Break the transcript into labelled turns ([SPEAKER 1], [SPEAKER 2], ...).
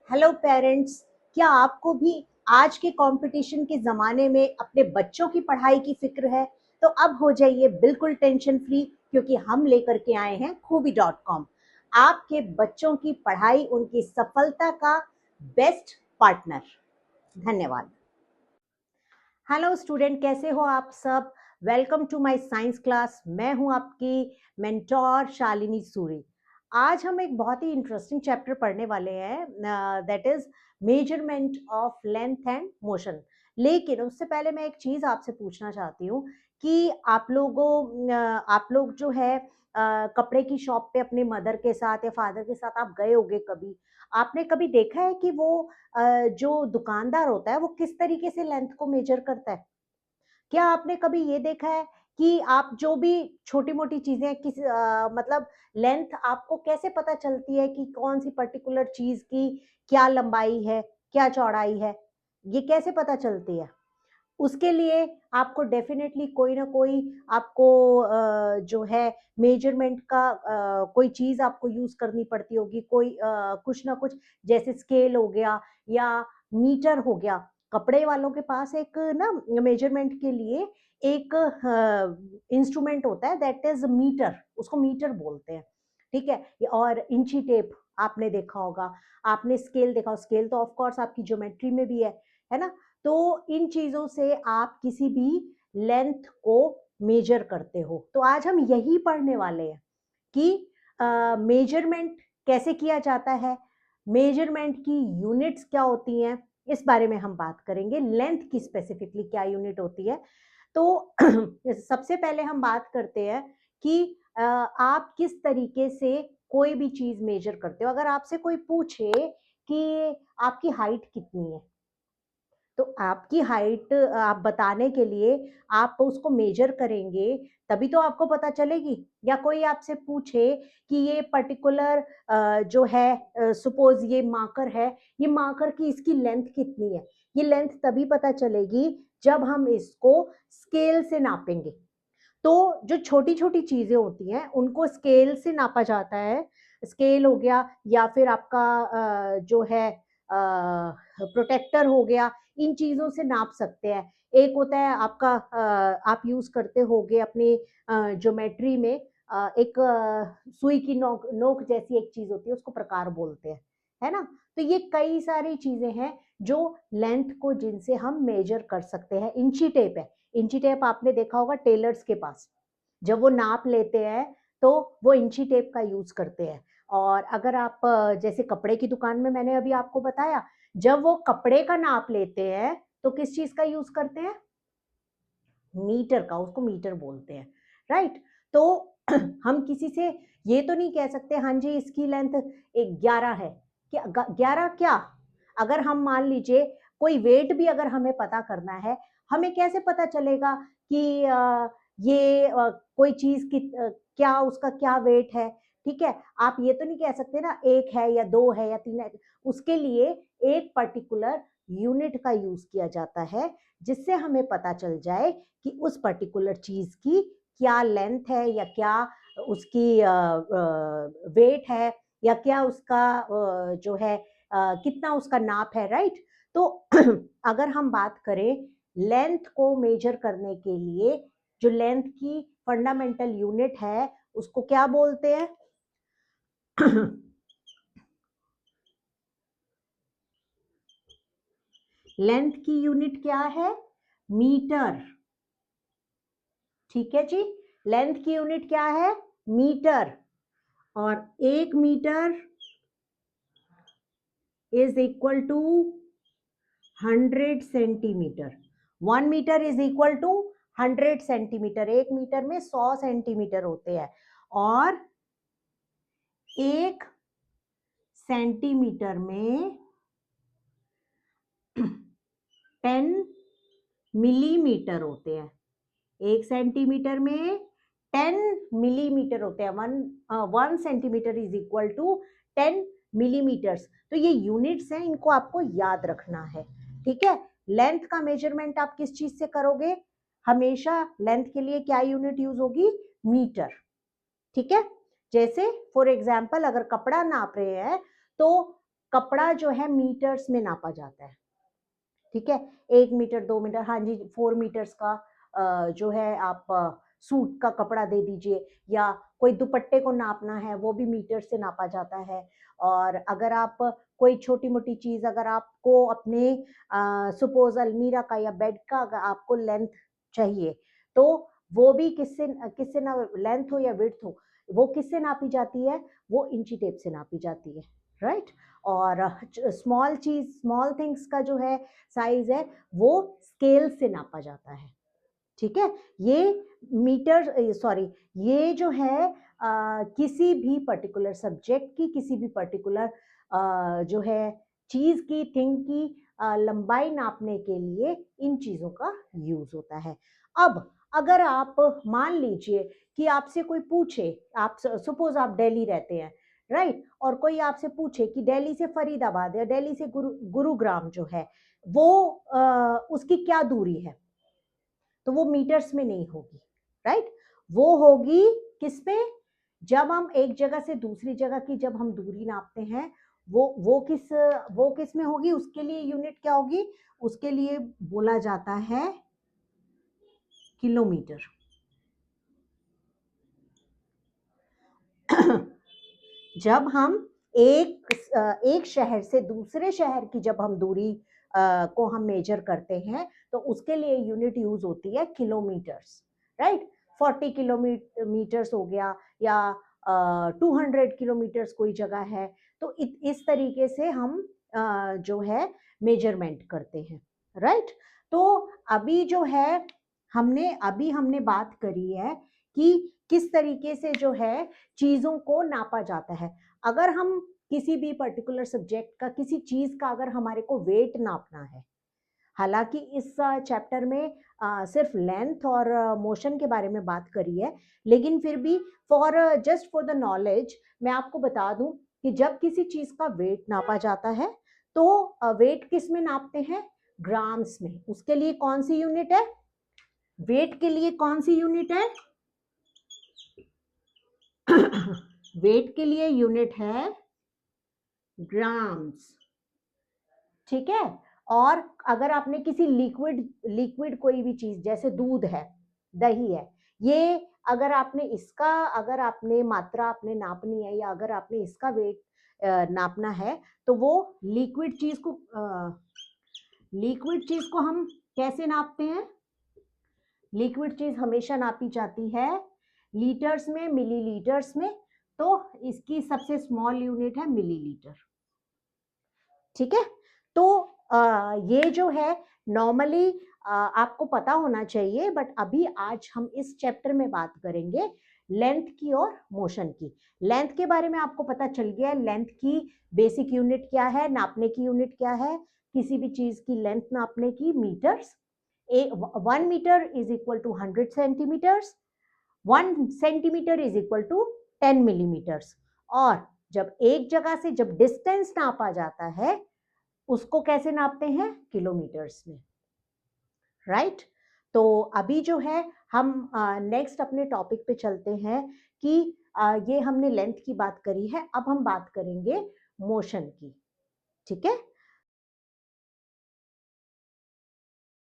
[SPEAKER 1] Hello parents, क्या आपको भी आज के कंपटीशन के ज़माने में अपने बच्चों की पढ़ाई की फ़िक्र है? तो अब हो जाइए बिल्कुल टेंशन फ्री, क्योंकि हम लेकर के आए हैं खूबी.com, आपके बच्चों की पढ़ाई, उनकी सफलता का बेस्ट पार्टनर। धन्यवाद। हेलो स्टूडेंट, कैसे हो आप सब? Welcome to my science class. मैं हूं आपकी मेंटोर शालिनी सूरी। आज हम एक बहुत ही इंटरेस्टिंग चैप्टर पढ़ने वाले हैं, that is measurement of length and motion. लेकिन उससे पहले मैं एक चीज आपसे पूछना चाहती हूँ कि आप लोग जो है कपड़े की शॉप पे अपने मदर के साथ या फादर के साथ आप गए होगे कभी। आपने कभी देखा है कि वो जो दुकानदार होता है वो किस तरीके से लेंथ को मेजर करता है? क्या आपने कभी ये देखा है कि आप जो भी छोटी मोटी चीजें मतलब लेंथ आपको कैसे पता चलती है कि कौन सी पर्टिकुलर चीज की क्या लंबाई है, क्या चौड़ाई है? ये कैसे पता चलती है? उसके लिए आपको डेफिनेटली कोई ना कोई आपको जो है मेजरमेंट का कोई चीज आपको यूज करनी पड़ती होगी, कोई कुछ ना कुछ, जैसे स्केल हो गया या मीटर हो गया। कपड़े वालों के पास एक ना मेजरमेंट के लिए एक इंस्ट्रूमेंट होता है, दैट इज मीटर, उसको मीटर बोलते हैं। ठीक है। और इंची टेप आपने देखा होगा, आपने स्केल देखा, स्केल तो ऑफ कोर्स आपकी ज्योमेट्री में भी है ना? तो इन चीजों से आप किसी भी लेंथ को मेजर करते हो। तो आज हम यही पढ़ने वाले हैं कि मेजरमेंट कैसे किया जाता है, मेजरमेंट की यूनिट्स क्या होती हैं, इस बारे में हम बात करेंगे। लेंथ की स्पेसिफिकली क्या यूनिट होती है? तो सबसे पहले हम बात करते हैं कि आप किस तरीके से कोई भी चीज मेजर करते हो। अगर आपसे कोई पूछे कि आपकी हाइट कितनी है, तो आपकी हाइट आप बताने के लिए आप उसको मेजर करेंगे, तभी तो आपको पता चलेगी। या कोई आपसे पूछे कि ये पर्टिकुलर जो है, सपोज ये मार्कर है, ये मार्कर की इसकी लेंथ कितनी है, ये लेंथ तभी पता चलेगी जब हम इसको स्केल से नापेंगे। तो जो छोटी छोटी चीजें होती हैं उनको स्केल से नापा जाता है। स्केल हो गया, या फिर आपका जो है प्रोटेक्टर हो गया, इन चीजों से नाप सकते हैं। एक होता है आपका आप यूज करते होगे अपनी ज्योमेट्री में, एक सुई की नोक नोक जैसी एक चीज होती है, उसको प्रकार बोलते हैं, है ना? तो ये कई सारी चीजें हैं जो लेंथ को, जिनसे हम मेजर कर सकते हैं। इंची टेप है, इंची टेप आपने देखा होगा टेलर्स के पास, जब वो नाप लेते हैं तो वो इंची टेप का यूज करते हैं। और अगर आप जैसे कपड़े की दुकान में, मैंने अभी आपको बताया, जब वो कपड़े का नाप लेते हैं तो किस चीज का यूज करते हैं? मीटर का, उसको मीटर बोलते हैं, राइट? तो हम किसी से ये तो नहीं कह सकते हाँ जी इसकी लेंथ 11 है। क्या 11 क्या? अगर हम मान लीजिए कोई वेट भी अगर हमें पता करना है, हमें कैसे पता चलेगा कि ये कोई चीज की क्या उसका क्या वेट है? ठीक है। आप ये तो नहीं कह सकते ना एक है या दो है या तीन है। उसके लिए एक पर्टिकुलर यूनिट का यूज किया जाता है, जिससे हमें पता चल जाए कि उस पर्टिकुलर चीज की क्या लेंथ है, या क्या उसकी वेट है, या क्या उसका जो है कितना उसका नाप है, राइट? तो अगर हम बात करें लेंथ को मेजर करने के लिए, जो लेंथ की फंडामेंटल यूनिट है उसको क्या बोलते हैं? लेंथ की यूनिट क्या है? मीटर। ठीक है जी। लेंथ की यूनिट क्या है? मीटर। और 1 metre is equal to 100 centimetre. 1 metre is equal to 100 centimetre. 1 metre में 100 सेंटीमीटर होते हैं। और 1 सेंटीमीटर में 10 मिलीमीटर होते हैं। 1 सेंटीमीटर में 10 मिलीमीटर होते हैं। 1 centimetre is equal to 10 millimetres. तो ये यूनिट्स हैं, इनको आपको याद रखना है। ठीक है। लेंथ का मेजरमेंट आप किस चीज से करोगे? हमेशा लेंथ के लिए क्या यूनिट यूज होगी? मीटर। ठीक है। जैसे फॉर एग्जाम्पल अगर कपड़ा नाप रहे हैं तो कपड़ा जो है मीटर्स में नापा जाता है, ठीक है, 1 मीटर 2 मीटर, हाँ जी 4 मीटर्स का जो है आप सूट का कपड़ा दे दीजिए, या कोई दुपट्टे को नापना है वो भी मीटर से नापा जाता है। और अगर आप कोई छोटी मोटी चीज, अगर आपको अपने सपोज अलमीरा का या बेड का अगर आपको लेंथ चाहिए, तो वो भी किससे किससे ना, लेंथ हो या विड्थ हो, वो किससे नापी जाती है, वो इंची टेप से नापी जाती है, राइट। और स्मॉल चीज, स्मॉल थिंग्स का जो है साइज है वो स्केल से नापा जाता है, ठीक है। ये मीटर सॉरी, ये जो है किसी भी पर्टिकुलर सब्जेक्ट की, किसी भी पर्टिकुलर जो है चीज की, थिंग की लंबाई नापने के लिए इन चीजों का यूज होता है। अब अगर आप मान लीजिए कि आपसे कोई पूछे, आप सपोज आप दिल्ली रहते हैं, राइट, और कोई आपसे पूछे कि दिल्ली से फरीदाबाद या दिल्ली से गुरुग्राम जो है वो उसकी क्या दूरी है, तो वो मीटर्स में नहीं होगी, राइट, वो होगी किस पे, जब हम एक जगह से दूसरी जगह की जब हम दूरी नापते हैं, वो किस में होगी, उसके लिए यूनिट क्या होगी, उसके लिए बोला जाता है किलोमीटर। जब हम एक शहर से दूसरे शहर की जब हम दूरी को हम मेजर करते हैं, तो उसके लिए यूनिट यूज होती है किलोमीटर्स, राइट। 40 किलोमीटर्स हो गया, या 200 किलोमीटर्स कोई जगह है, तो इस तरीके से हम जो है मेजरमेंट करते हैं, राइट। तो अभी जो है हमने बात करी है कि किस तरीके से जो है चीजों को नापा जाता है। अगर हम किसी भी पर्टिकुलर सब्जेक्ट का, किसी चीज का अगर हमारे को वेट नापना है, हालांकि इस चैप्टर में सिर्फ लेंथ और मोशन के बारे में बात करी है, लेकिन फिर भी जस्ट फॉर द नॉलेज मैं आपको बता दूं कि जब किसी चीज का वेट नापा जाता है, तो वेट किस में नापते हैं, ग्राम्स में। उसके लिए कौन सी यूनिट है, वेट के लिए कौन सी यूनिट है, वेट के लिए यूनिट है ग्राम्स, ठीक है। और अगर आपने किसी लिक्विड लिक्विड कोई भी चीज, जैसे दूध है, दही है, ये अगर आपने मात्रा आपने नापनी है, या अगर आपने इसका वेट नापना है, तो वो लिक्विड चीज को हम कैसे नापते हैं, लिक्विड चीज हमेशा नापी जाती है लीटर्स में, मिलीलीटर्स में, तो इसकी सबसे स्मॉल यूनिट है मिलीलीटर, ठीक है। तो ये जो है नॉर्मली आपको पता होना चाहिए, बट अभी आज हम इस चैप्टर में बात करेंगे लेंथ की और मोशन की। लेंथ के बारे में आपको पता चल गया, लेंथ की बेसिक यूनिट क्या है, नापने की यूनिट क्या है, किसी भी चीज की लेंथ नापने की, metres. 1 metre is equal to 100 centimetres, 1 centimetre is equal to 10 millimetres. और जब एक जगह से जब डिस्टेंस नापा जाता है, उसको कैसे नापते हैं, किलोमीटर्स में, राइट। तो अभी जो है हम नेक्स्ट अपने टॉपिक पे चलते हैं कि ये हमने लेंथ की बात करी है, अब हम बात करेंगे मोशन की, ठीक है।